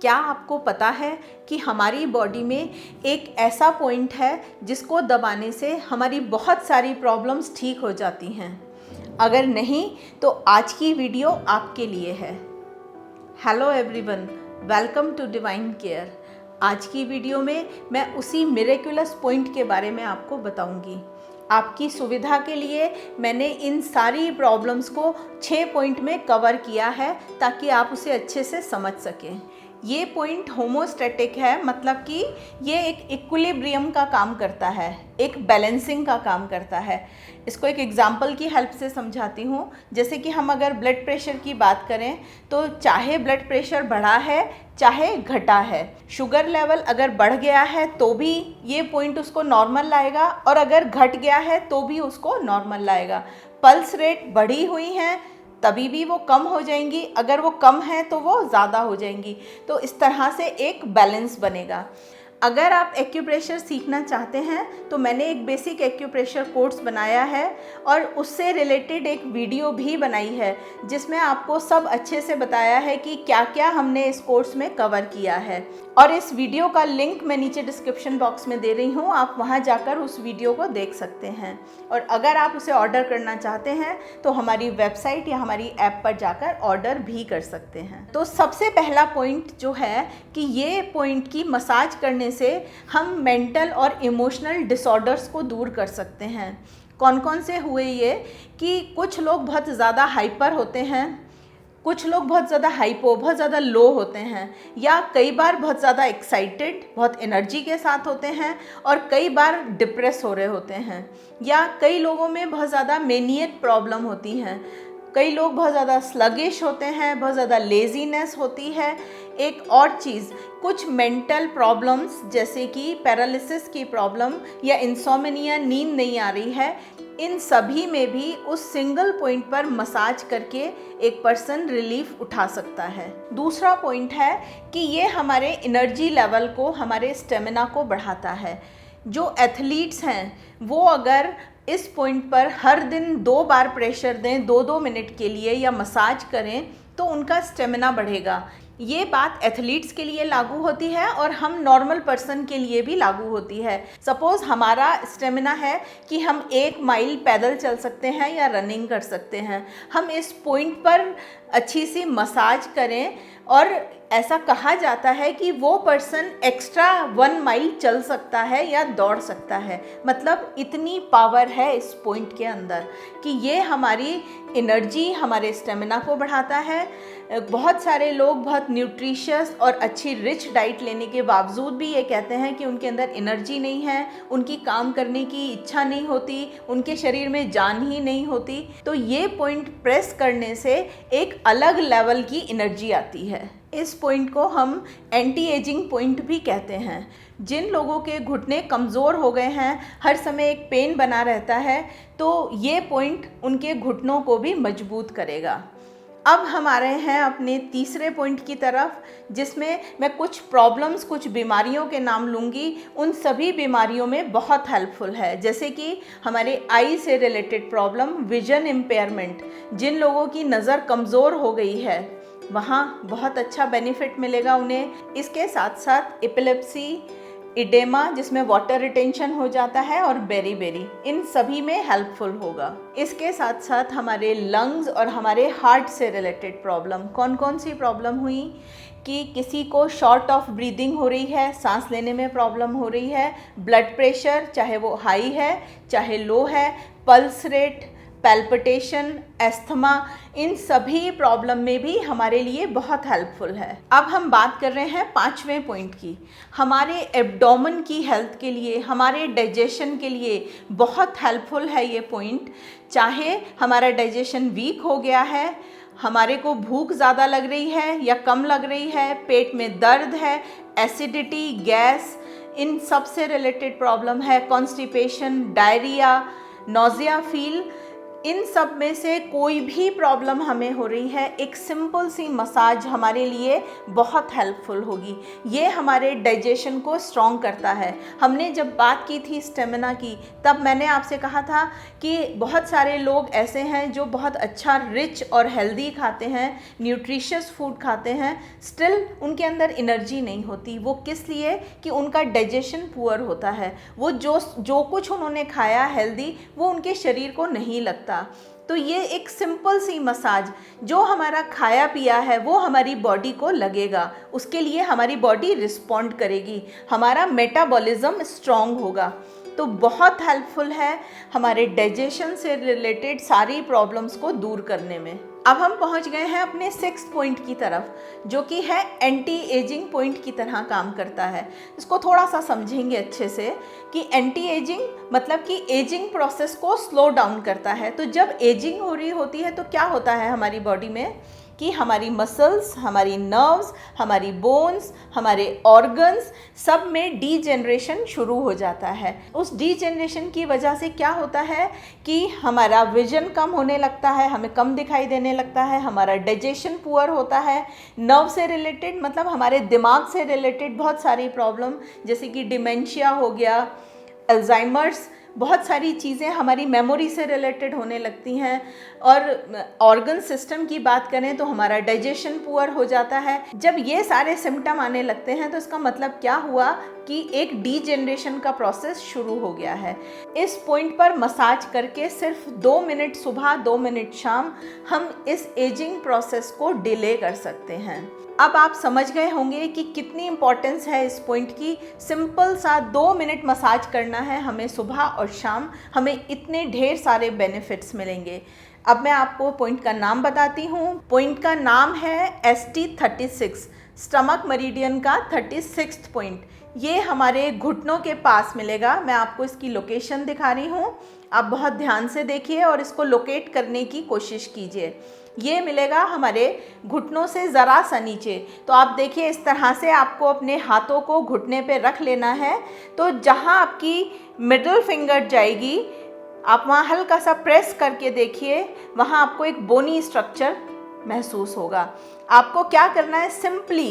क्या आपको पता है कि हमारी बॉडी में एक ऐसा पॉइंट है जिसको दबाने से हमारी बहुत सारी प्रॉब्लम्स ठीक हो जाती हैं? अगर नहीं तो आज की वीडियो आपके लिए है। Hello everyone, welcome to Divine Care. आज की वीडियो में मैं उसी मिरेकुलस पॉइंट के बारे में आपको बताऊंगी। आपकी सुविधा के लिए मैंने इन सारी प्रॉब्लम्स को 6 पॉइंट में कवर किया है ताकि आप उसे अच्छे से समझ सकें। ये पॉइंट होमोस्टैटिक है, मतलब कि ये एक इक्विलिब्रियम का काम करता है, एक बैलेंसिंग का काम करता है। इसको एक एग्जांपल की हेल्प से समझाती हूँ। जैसे कि हम अगर ब्लड प्रेशर की बात करें तो चाहे ब्लड प्रेशर बढ़ा है चाहे घटा है, शुगर लेवल अगर बढ़ गया है तो भी ये पॉइंट उसको नॉर्मल लाएगा और अगर घट गया है तो भी उसको नॉर्मल लाएगा। पल्स रेट बढ़ी हुई हैं तभी भी वो कम हो जाएंगी, अगर वो कम है तो वो ज़्यादा हो जाएंगी। तो इस तरह से एक बैलेंस बनेगा। अगर आप एक्यूप्रेशर सीखना चाहते हैं तो मैंने एक बेसिक एक्यूप्रेशर कोर्स बनाया है और उससे रिलेटेड एक वीडियो भी बनाई है जिसमें आपको सब अच्छे से बताया है कि क्या क्या हमने इस कोर्स में कवर किया है। और इस वीडियो का लिंक मैं नीचे डिस्क्रिप्शन बॉक्स में दे रही हूँ, आप वहाँ जाकर उस वीडियो को देख सकते हैं। और अगर आप उसे ऑर्डर करना चाहते हैं तो हमारी वेबसाइट या हमारी ऐप पर जाकर ऑर्डर भी कर सकते हैं। तो सबसे पहला पॉइंट जो है कि ये पॉइंट की मसाज करने से हम मेंटल और इमोशनल डिसऑर्डर्स को दूर कर सकते हैं। कौन कौन से हुए ये कि कुछ लोग बहुत ज़्यादा हाइपर होते हैं, कुछ लोग बहुत ज़्यादा हाइपो, बहुत ज़्यादा लो होते हैं, या कई बार बहुत ज़्यादा एक्साइटेड, बहुत एनर्जी के साथ होते हैं और कई बार डिप्रेस हो रहे होते हैं, या कई लोगों में बहुत ज़्यादा मेनियक प्रॉब्लम होती हैं, कई लोग बहुत ज़्यादा स्लगिश होते हैं, बहुत ज़्यादा लेजीनेस होती है। एक और चीज़, कुछ मेंटल प्रॉब्लम्स जैसे कि पैरालिसिस की प्रॉब्लम या इंसोम्निया, नींद नहीं आ रही है, इन सभी में भी उस सिंगल पॉइंट पर मसाज करके एक पर्सन रिलीफ उठा सकता है। दूसरा पॉइंट है कि ये हमारे एनर्जी लेवल को, हमारे स्टेमिना को बढ़ाता है। जो एथलीट्स हैं वो अगर इस पॉइंट पर हर दिन 2 बार प्रेशर दें 2-2 मिनट के लिए या मसाज करें तो उनका स्टेमिना बढ़ेगा। ये बात एथलीट्स के लिए लागू होती है और हम नॉर्मल पर्सन के लिए भी लागू होती है। सपोज़ हमारा स्टेमिना है कि हम 1 माइल पैदल चल सकते हैं या रनिंग कर सकते हैं, हम इस पॉइंट पर अच्छी सी मसाज करें और ऐसा कहा जाता है कि वो पर्सन एक्स्ट्रा 1 माइल चल सकता है या दौड़ सकता है। मतलब इतनी पावर है इस पॉइंट के अंदर कि ये हमारी एनर्जी, हमारे स्टेमिना को बढ़ाता है। बहुत सारे लोग बहुत न्यूट्रिशियस और अच्छी रिच डाइट लेने के बावजूद भी ये कहते हैं कि उनके अंदर एनर्जी नहीं है, उनकी काम करने की इच्छा नहीं होती, उनके शरीर में जान ही नहीं होती। तो ये पॉइंट प्रेस करने से एक अलग लेवल की एनर्जी आती है। इस पॉइंट को हम एंटी एजिंग पॉइंट भी कहते हैं। जिन लोगों के घुटने कमज़ोर हो गए हैं, हर समय एक पेन बना रहता है, तो ये पॉइंट उनके घुटनों को भी मजबूत करेगा। अब हम आ रहे हैं अपने तीसरे पॉइंट की तरफ, जिसमें मैं कुछ प्रॉब्लम्स, कुछ बीमारियों के नाम लूँगी। उन सभी बीमारियों में बहुत हेल्पफुल है, जैसे कि हमारे आई से रिलेटेड प्रॉब्लम, विजन इम्पेयरमेंट। जिन लोगों की नज़र कमज़ोर हो गई है वहाँ बहुत अच्छा बेनिफिट मिलेगा उन्हें। इसके साथ साथ एपिलेप्सी, इडेमा जिसमें वाटर रिटेंशन हो जाता है, और बेरी, इन सभी में हेल्पफुल होगा। इसके साथ साथ हमारे लंग्स और हमारे हार्ट से रिलेटेड प्रॉब्लम, कौन कौन सी प्रॉब्लम हुई कि किसी को शॉर्ट ऑफ ब्रीदिंग हो रही है, सांस लेने में प्रॉब्लम हो रही है, ब्लड प्रेशर चाहे वो हाई है चाहे लो है, पल्स रेट, पैल्पिटेशन, एस्थमा, इन सभी प्रॉब्लम में भी हमारे लिए बहुत हेल्पफुल है। अब हम बात कर रहे हैं 5वें पॉइंट की। हमारे एब्डोमेन की हेल्थ के लिए, हमारे डाइजेशन के लिए बहुत हेल्पफुल है ये पॉइंट। चाहे हमारा डाइजेशन वीक हो गया है, हमारे को भूख ज़्यादा लग रही है या कम लग रही है, पेट में दर्द है, एसिडिटी, गैस, इन सब से रिलेटेड प्रॉब्लम है, कॉन्स्टिपेशन, डायरिया, नोजिया फील, इन सब में से कोई भी प्रॉब्लम हमें हो रही है, एक सिंपल सी मसाज हमारे लिए बहुत हेल्पफुल होगी। ये हमारे डाइजेशन को स्ट्रॉन्ग करता है। हमने जब बात की थी स्टेमिना की, तब मैंने आपसे कहा था कि बहुत सारे लोग ऐसे हैं जो बहुत अच्छा रिच और हेल्दी खाते हैं, न्यूट्रिशियस फूड खाते हैं, स्टिल उनके अंदर एनर्जी नहीं होती। वो किस लिए? कि उनका डाइजेशन पुअर होता है। वो जो कुछ उन्होंने खाया हेल्दी, वो उनके शरीर को नहीं लगता। तो ये एक सिंपल सी मसाज, जो हमारा खाया पिया है वो हमारी बॉडी को लगेगा, उसके लिए हमारी बॉडी रिस्पॉन्ड करेगी, हमारा मेटाबॉलिज्म स्ट्रॉन्ग होगा। तो बहुत हेल्पफुल है हमारे डाइजेशन से रिलेटेड सारी प्रॉब्लम्स को दूर करने में। अब हम पहुंच गए हैं अपने 6th पॉइंट की तरफ, जो कि है एंटी एजिंग पॉइंट की तरह काम करता है। इसको थोड़ा सा समझेंगे अच्छे से कि एंटी एजिंग मतलब कि एजिंग प्रोसेस को स्लो डाउन करता है। तो जब एजिंग हो रही होती है तो क्या होता है हमारी बॉडी में कि हमारी मसल्स, हमारी नर्व्स, हमारी बोन्स, हमारे ऑर्गन्स सब में डीजेनरेशन शुरू हो जाता है। उस डीजेनरेशन की वजह से क्या होता है कि हमारा विजन कम होने लगता है, हमें कम दिखाई देने लगता है, हमारा डाइजेशन पुअर होता है। नर्व से रिलेटेड मतलब हमारे दिमाग से रिलेटेड बहुत सारी प्रॉब्लम, जैसे कि डिमेंशिया हो गया, अल्जाइमर्स, बहुत सारी चीज़ें हमारी मेमोरी से रिलेटेड होने लगती हैं। और ऑर्गन सिस्टम की बात करें तो हमारा डाइजेशन पुअर हो जाता है। जब ये सारे सिम्टम आने लगते हैं तो इसका मतलब क्या हुआ कि एक डीजेनरेशन का प्रोसेस शुरू हो गया है। इस पॉइंट पर मसाज करके सिर्फ 2 मिनट सुबह, 2 मिनट शाम हम इस एजिंग प्रोसेस को डिले कर सकते हैं। अब आप समझ गए होंगे कि कितनी इम्पोर्टेंस है इस पॉइंट की। सिंपल सा 2 मिनट मसाज करना है हमें सुबह और शाम, हमें इतने ढेर सारे बेनिफिट्स मिलेंगे। अब मैं आपको पॉइंट का नाम बताती हूँ। पॉइंट का नाम है ST36, स्टमक मेरिडियन का 36th पॉइंट। ये हमारे घुटनों के पास मिलेगा। मैं आपको इसकी लोकेशन दिखा रही हूँ, आप बहुत ध्यान से देखिए और इसको लोकेट करने की कोशिश कीजिए। ये मिलेगा हमारे घुटनों से ज़रा सा नीचे। तो आप देखिए, इस तरह से आपको अपने हाथों को घुटने पे रख लेना है। तो जहाँ आपकी मिडिल फिंगर जाएगी, आप वहाँ हल्का सा प्रेस करके देखिए, वहाँ आपको एक बोनी स्ट्रक्चर महसूस होगा। आपको क्या करना है, सिंपली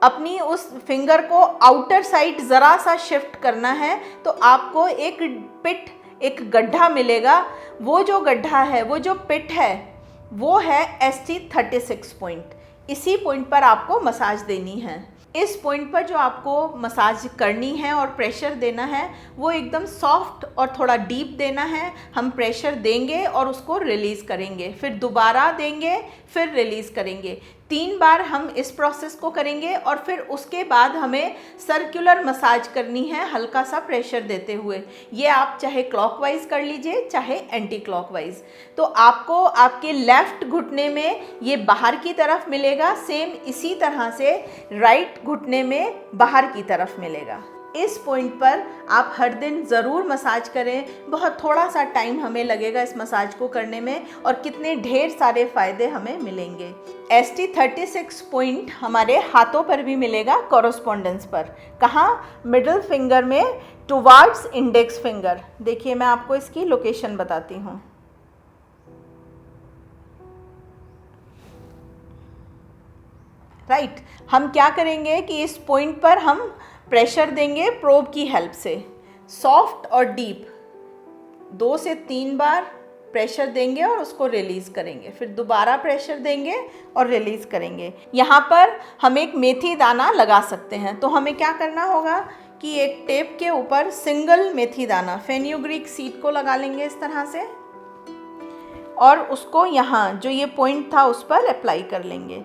अपनी उस फिंगर को आउटर साइड ज़रा सा शिफ्ट करना है, तो आपको एक पिट, एक गड्ढा मिलेगा। वो जो गड्ढा है, वो जो पिट है, वो है ST36 पॉइंट। इसी पॉइंट पर आपको मसाज देनी है। इस पॉइंट पर जो आपको मसाज करनी है और प्रेशर देना है, वो एकदम सॉफ्ट और थोड़ा डीप देना है। हम प्रेशर देंगे और उसको रिलीज़ करेंगे, फिर दोबारा देंगे, फिर रिलीज़ करेंगे। 3 बार हम इस प्रोसेस को करेंगे और फिर उसके बाद हमें सर्कुलर मसाज करनी है, हल्का सा प्रेशर देते हुए। ये आप चाहे क्लॉकवाइज कर लीजिए, चाहे एंटी क्लॉकवाइज। तो आपको आपके लेफ़्ट घुटने में ये बाहर की तरफ मिलेगा, सेम इसी तरह से राइट घुटने में बाहर की तरफ मिलेगा। इस पॉइंट पर आप हर दिन ज़रूर मसाज करें। बहुत थोड़ा सा टाइम हमें लगेगा इस मसाज को करने में, और कितने ढेर सारे फ़ायदे हमें मिलेंगे। ST36 पॉइंट हमारे हाथों पर भी मिलेगा, कॉरस्पॉन्डेंस पर। कहाँ? मिडिल फिंगर में टुवार्ड्स इंडेक्स फिंगर। देखिए, मैं आपको इसकी लोकेशन बताती हूँ। राइट, हम क्या करेंगे कि इस पॉइंट पर हम प्रेशर देंगे प्रोब की हेल्प से, सॉफ्ट और डीप। 2 से 3 बार प्रेशर देंगे और उसको रिलीज़ करेंगे, फिर दोबारा प्रेशर देंगे और रिलीज़ करेंगे। यहाँ पर हम एक मेथी दाना लगा सकते हैं। तो हमें क्या करना होगा कि एक टेप के ऊपर सिंगल मेथी दाना, फेन्यूग्रीक सीड को लगा लेंगे इस तरह से, और उसको यहाँ जो ये पॉइंट था उस पर अप्लाई कर लेंगे।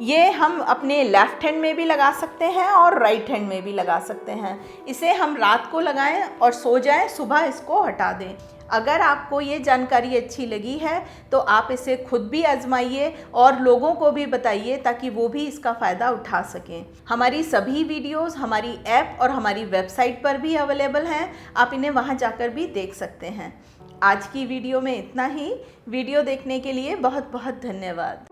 ये हम अपने लेफ़्ट हैंड में भी लगा सकते हैं और राइट हैंड में भी लगा सकते हैं। इसे हम रात को लगाएं और सो जाएं, सुबह इसको हटा दें। अगर आपको ये जानकारी अच्छी लगी है तो आप इसे खुद भी आजमाइए और लोगों को भी बताइए, ताकि वो भी इसका फ़ायदा उठा सकें। हमारी सभी वीडियोस हमारी ऐप और हमारी वेबसाइट पर भी अवेलेबल हैं, आप इन्हें वहाँ जाकर भी देख सकते हैं। आज की वीडियो में इतना ही। वीडियो देखने के लिए बहुत बहुत धन्यवाद।